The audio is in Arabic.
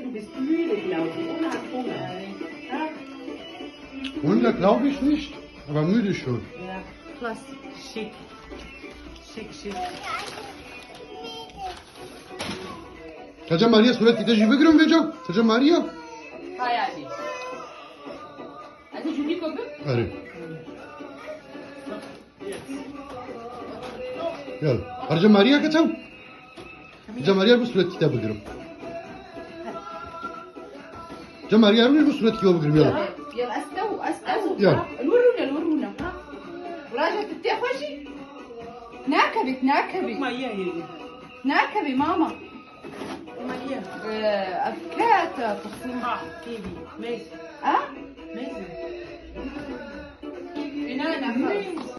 du bist müde, glaube ich, und hast Hunger. Wunder glaube ich nicht, aber müde schon. Ja, klasse. Schick. Schick, schick. Saca Maria صورت تجي بقرم بيجو ساعة ماريا هاي عادي. عايزة تشوفي كوبك؟ أري يلا أرجع ماريا كتب جا ماريا بس صورت كتاب بقرم جا ماريا روح بس صورت كتاب بقرم يلا يلا استو يلا. الورونا وراجع تتفشي ناكبي Guck mal hier, Hilde. ناكبي ماما Guck mal hier. أفكات تقسيم Ah, Baby. Messi. أه Messi. إنانا خلاص